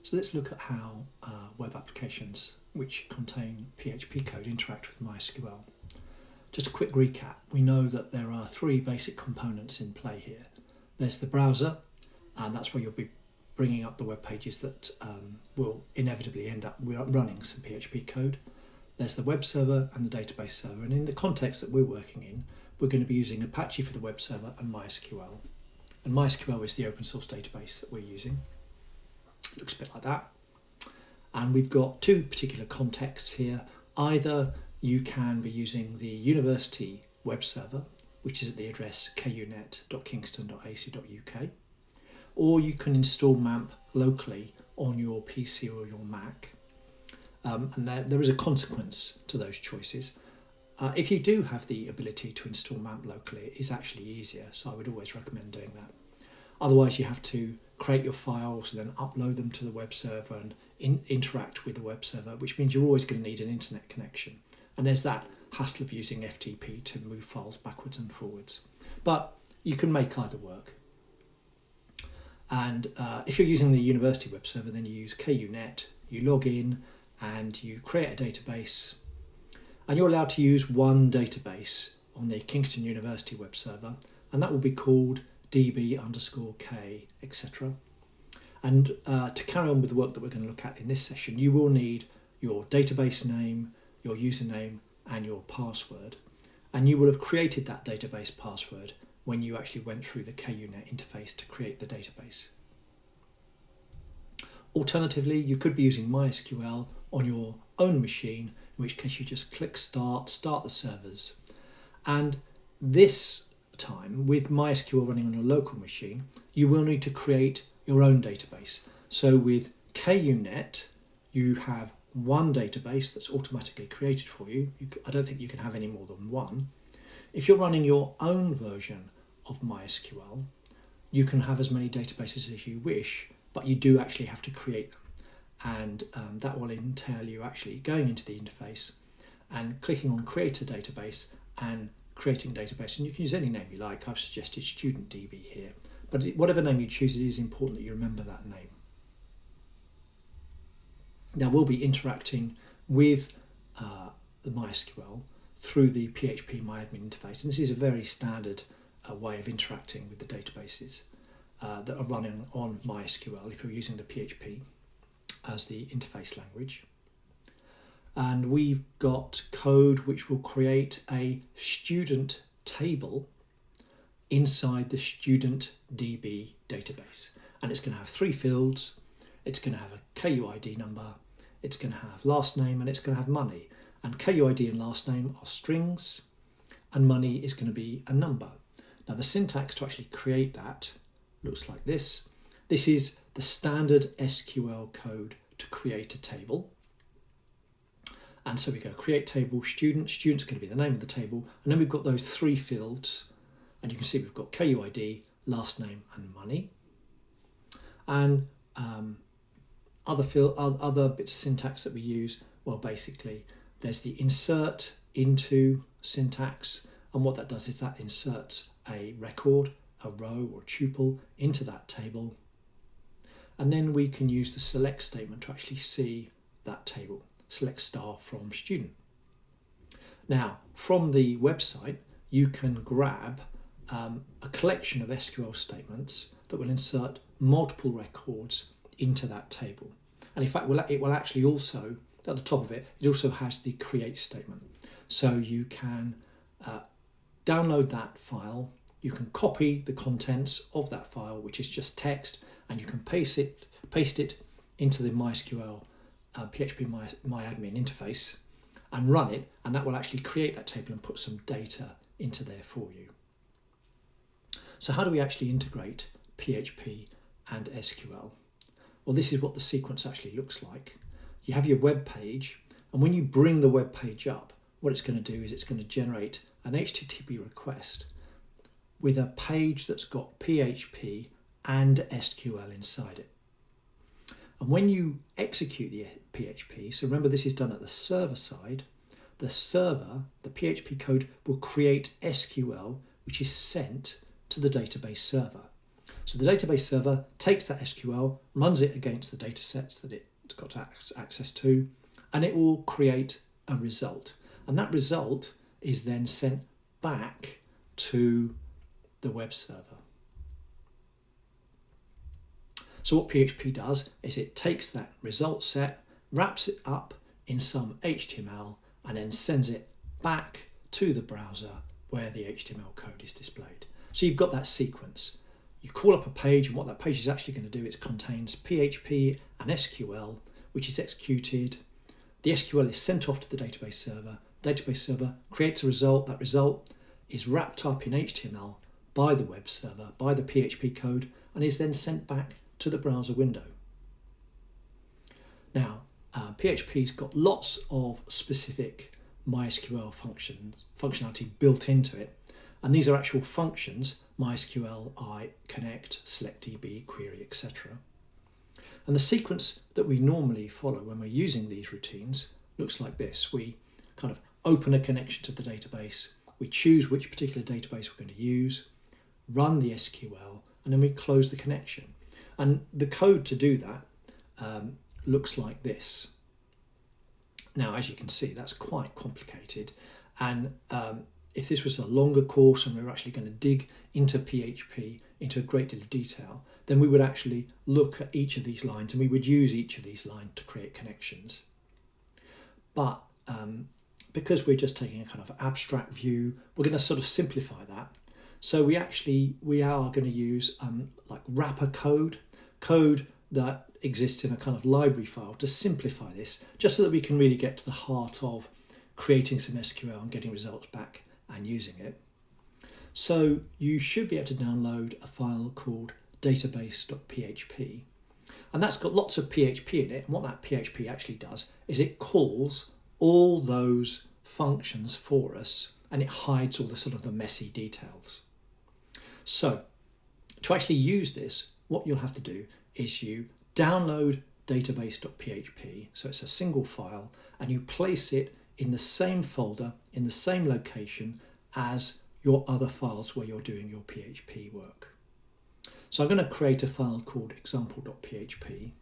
So let's look at how web applications which contain PHP code interact with MySQL. Just a quick recap. We know that there are three basic components in play here. There's the browser, and that's where you'll be bringing up the web pages that will inevitably end up running some PHP code. There's the web server and the database server, and in the context that we're working in, we're going to be using Apache for the web server and MySQL. And MySQL is the open source database that we're using. It looks a bit like that. And we've got two particular contexts here. Either you can be using the university web server, which is at the address kunet.kingston.ac.uk, or you can install MAMP locally on your PC or your Mac. And there is a consequence to those choices. If you do have the ability to install MAMP locally, it is actually easier, so I would always recommend doing that. Otherwise, you have to create your files and then upload them to the web server and interact with the web server, which means you're always going to need an internet connection. And there's that hassle of using FTP to move files backwards and forwards. But you can make either work. And if you're using the university web server, then you use KUnet, you log in and you create a database. And you're allowed to use one database on the Kingston University web server, and that will be called db_k, etc. And to carry on with the work that we're going to look at in this session, you will need your database name, your username, and your password. And you will have created that database password when you actually went through the KUnet interface to create the database. Alternatively, you could be using MySQL on your own machine, in which case you just click start the servers. And this time, with MySQL running on your local machine, you will need to create your own database. So with KUnet, you have one database that's automatically created for you. I don't think you can have any more than one. If you're running your own version of MySQL, you can have as many databases as you wish, but you do actually have to create them. And that will entail you actually going into the interface and clicking on create a database and creating a database. And you can use any name you like. I've suggested StudentDB here, but whatever name you choose, it is important that you remember that name. Now we'll be interacting with the MySQL through the PHP myadmin interface, and this is a very standard way of interacting with the databases that are running on MySQL if you're using the PHP as the interface language. And we've got code which will create a student table inside the StudentDB database, and it's going to have three fields. It's going to have a KUID number, it's going to have last name, and it's going to have money. And KUID and last name are strings, and money is going to be a number. Now the syntax to actually create that looks like this. This is the standard SQL code to create a table. And so we go create table student. Student's going to be the name of the table, and then we've got those three fields, and you can see we've got KUID, last name, and money. And other bits of syntax that we use, well, basically there's the insert into syntax, and what that does is that inserts a record, a row or tuple into that table, and then we can use the select statement to actually see that table. Select star from student. Now from the website you can grab a collection of SQL statements that will insert multiple records into that table, and in fact it will actually also, at the top of it, it also has the create statement. So you can download that file, you can copy the contents of that file, which is just text, and you can paste it into the MySQL PHP myadmin interface and run it, and that will actually create that table and put some data into there for you. So how do we actually integrate PHP and SQL? Well, this is what the sequence actually looks like. You have your web page, and when you bring the web page up, what it's going to do is it's going to generate an HTTP request with a page that's got PHP and SQL inside it. And when you execute the PHP, so remember this is done at the server side, the server, the PHP code will create SQL, which is sent to the database server. So the database server takes that SQL, runs it against the data sets that it's got access to, and it will create a result. And that result is then sent back to the web server. So what PHP does is it takes that result set, wraps it up in some HTML, and then sends it back to the browser where the HTML code is displayed. So you've got that sequence. You call up a page, and what that page is actually going to do, it contains PHP and SQL, which is executed. The SQL is sent off to the database server. Database server creates a result. That result is wrapped up in HTML by the web server, by the PHP code, and is then sent back to the browser window. Now, PHP's got lots of specific MySQL functionality built into it, and these are actual functions: MySQL, connect, select DB, query, etc. And the sequence that we normally follow when we're using these routines looks like this. We kind of open a connection to the database, we choose which particular database we're going to use, run the SQL, and then we close the connection. And the code to do that looks like this. Now, as you can see, that's quite complicated. And if this was a longer course and we were actually going to dig into PHP into a great deal of detail, then we would actually look at each of these lines and we would use each of these lines to create connections. But because we're just taking a kind of abstract view, we're going to sort of simplify that. So we are going to use like wrapper code that exists in a kind of library file to simplify this, just so that we can really get to the heart of creating some SQL and getting results back and using it. So you should be able to download a file called database.php, and that's got lots of PHP in it. And what that PHP actually does is it calls all those functions for us, and it hides all the sort of the messy details. So to actually use this, what you'll have to do is you download database.php, so it's a single file, and you place it in the same folder, in the same location as your other files where you're doing your PHP work. So I'm going to create a file called example.php.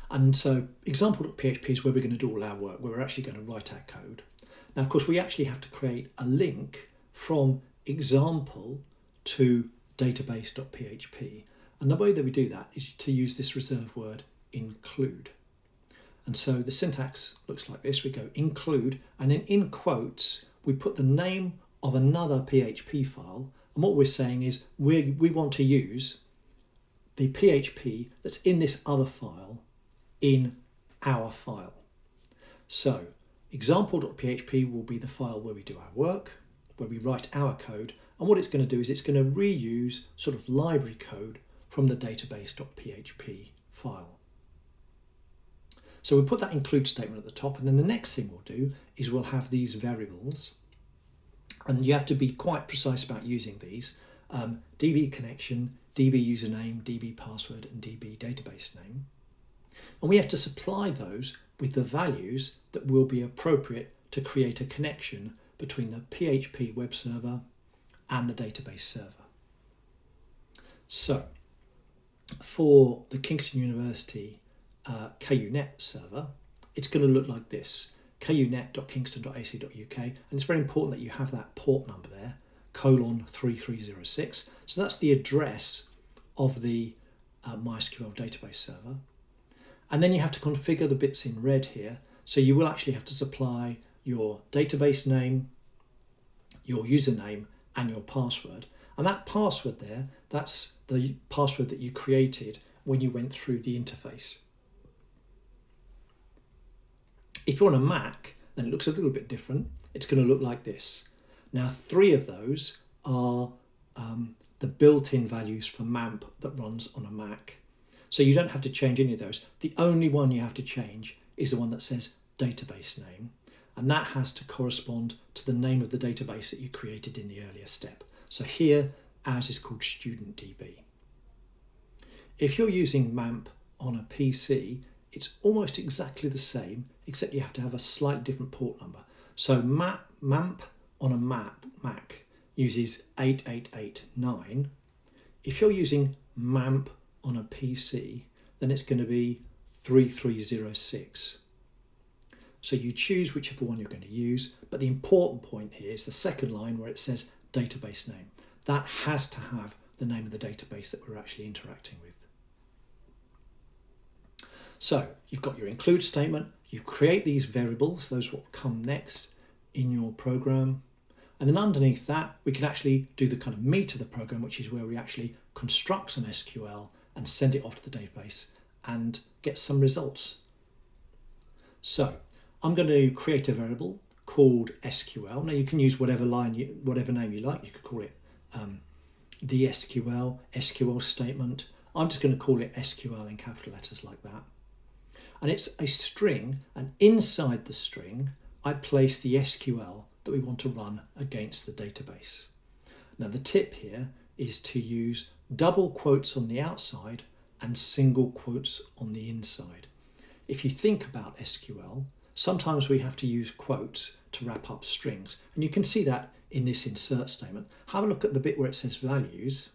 And so example.php is where we're going to do all our work, where we're actually going to write our code. Now, of course, we actually have to create a link from example to database.php. And the way that we do that is to use this reserved word include. And so the syntax looks like this. We go include, and then in quotes, we put the name of another PHP file. And what we're saying is we want to use the PHP that's in this other file in our file. So example.php will be the file where we do our work, where we write our code. And what it's going to do is it's going to reuse sort of library code from the database.php file. So we'll put that include statement at the top, and then the next thing we'll do is we'll have these variables, and you have to be quite precise about using these: DB connection, DB username, DB password, and DB database name. And we have to supply those with the values that will be appropriate to create a connection between the PHP web server and the database server. So for the Kingston University KUNet server, it's going to look like this: kunet.kingston.ac.uk, and it's very important that you have that port number there, :3306. So that's the address of the MySQL database server. And then you have to configure the bits in red here. So you will actually have to supply your database name, your username, and your password. And that password there, that's the password that you created when you went through the interface. If you're on a Mac, then it looks a little bit different. It's going to look like this. Now, 3 of those are the built-in values for MAMP that runs on a Mac. So you don't have to change any of those. The only one you have to change is the one that says database name, and that has to correspond to the name of the database that you created in the earlier step. So here, ours is called StudentDB. If you're using MAMP on a PC, it's almost exactly the same, except you have to have a slightly different port number. So MAMP on a Mac uses 8889. If you're using MAMP on a PC, then it's going to be 3306. So you choose whichever one you're going to use, but the important point here is the second line where it says database name. That has to have the name of the database that we're actually interacting with. So you've got your include statement, you create these variables, those will come next in your program. And then underneath that, we can actually do the kind of meat of the program, which is where we actually construct some SQL and send it off to the database and get some results. So I'm going to create a variable called SQL. Now you can use whatever name you like. You could call it the SQL statement. I'm just going to call it SQL in capital letters like that. And it's a string, and inside the string, I place the SQL that we want to run against the database. Now the tip here is to use double quotes on the outside and single quotes on the inside. If you think about SQL, sometimes we have to use quotes to wrap up strings, and you can see that in this insert statement. Have a look at the bit where it says values.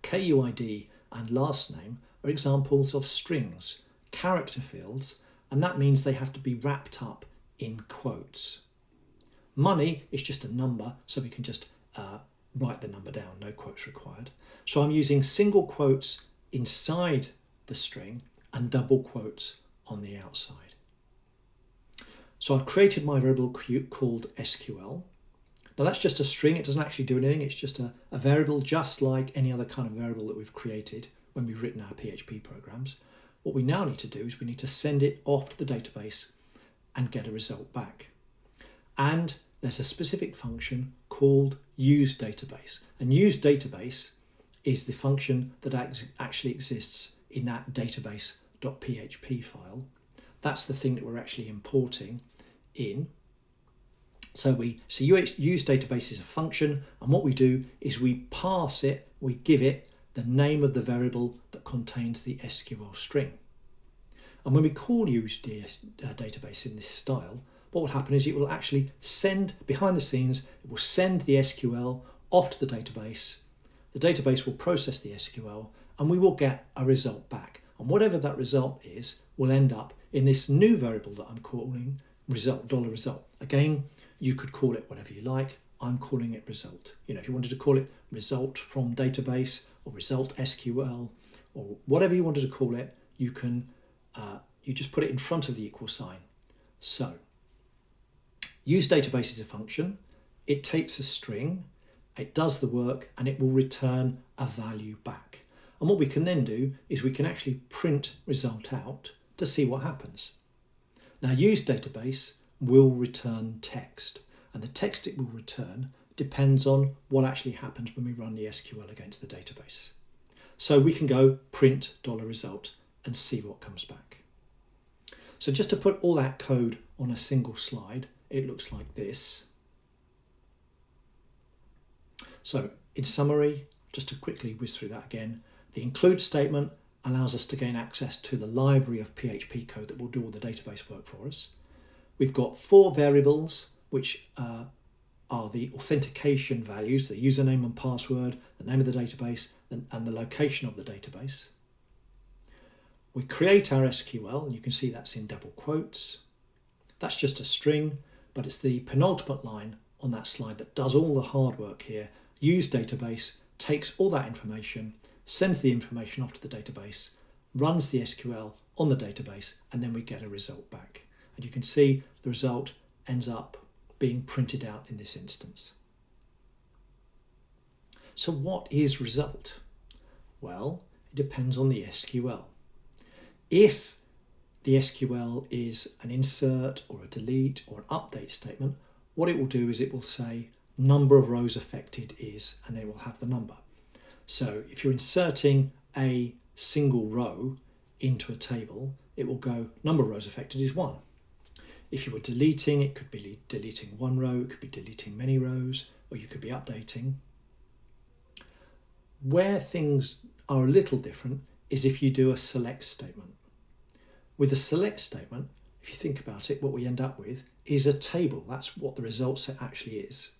KUID and last name are examples of strings, character fields, and that means they have to be wrapped up in quotes. Money is just a number, so we can just write the number down, no quotes required. So I'm using single quotes inside the string and double quotes on the outside. So I've created my variable called SQL. Now that's just a string, it doesn't actually do anything, it's just a variable just like any other kind of variable that we've created when we've written our PHP programs. What we now need to do is we need to send it off to the database and get a result back. And there's a specific function called useDatabase. And useDatabase is the function that actually exists in that database.php file. That's the thing that we're actually importing in. So useDatabase is a function, and what we do is we pass it, we give it the name of the variable that contains the SQL string. And when we call useDatabase in this style, what will happen is it will actually send, behind the scenes, it will send the SQL off to the database will process the SQL, and we will get a result back. And whatever that result is will end up in this new variable that I'm calling result, $result. Again, you could call it whatever you like. I'm calling it result. If you wanted to call it result from database or result SQL or whatever you wanted to call it, you can you just put it in front of the equal sign. So useDatabase is a function. It takes a string, it does the work, and it will return a value back. And what we can then do is we can actually print result out to see what happens. Now useDatabase will return text, and the text it will return depends on what actually happens when we run the SQL against the database. So we can go print $result and see what comes back. So just to put all that code on a single slide, it looks like this. So in summary, just to quickly whiz through that again, the include statement allows us to gain access to the library of PHP code that will do all the database work for us. We've got 4 variables, which are the authentication values, the username and password, the name of the database, and the location of the database. We create our SQL, and you can see that's in double quotes. That's just a string, but it's the penultimate line on that slide that does all the hard work here. useDatabase takes all that information, sends the information off to the database, runs the SQL on the database, and then we get a result back. And you can see the result ends up being printed out in this instance. So what is result? Well, it depends on the SQL. If the SQL is an insert or a delete or an update statement, what it will do is it will say number of rows affected is, and then it will have the number. So if you're inserting a single row into a table, it will go number of rows affected is 1. If you were deleting, it could be deleting 1 row, it could be deleting many rows, or you could be updating. Where things are a little different is if you do a select statement. With a select statement, if you think about it, what we end up with is a table. That's what the result set actually is.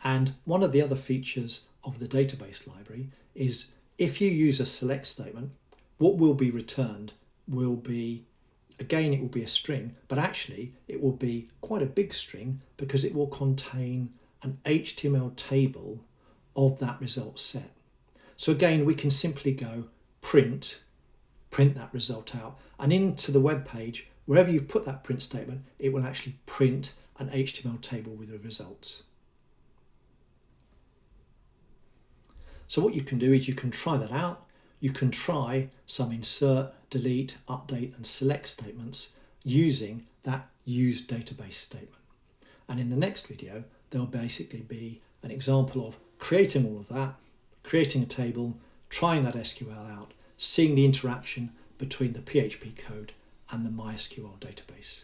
And one of the other features of the database library is if you use a select statement, what will be returned will be, again, it will be a string, but actually it will be quite a big string because it will contain an HTML table of that result set. So again, we can simply go print that result out, and into the web page, wherever you put that print statement, it will actually print an HTML table with the results. So what you can do is you can try that out. You can try some insert, delete, update and select statements using that use database statement. And in the next video, there'll basically be an example of creating all of that, creating a table, trying that SQL out, seeing the interaction between the PHP code and the MySQL database.